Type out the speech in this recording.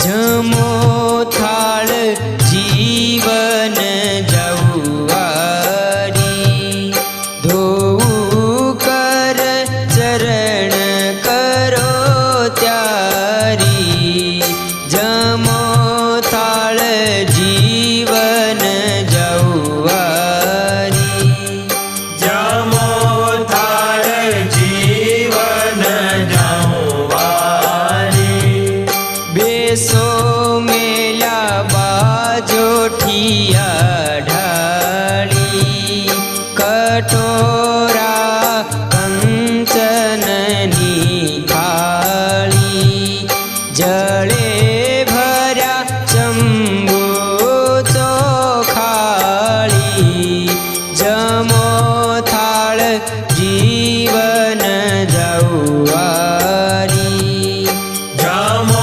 જમો થાળ જીવન જવારી, ધોવું કર ચરણ કરો ત્યારી, જમો થાળ જીવન જવારી, જમો થાળ જીવન જવારી, બેસો મેલા બાજોઠિયા ઢાળી, કટોરા કંચનની થાળી, જળે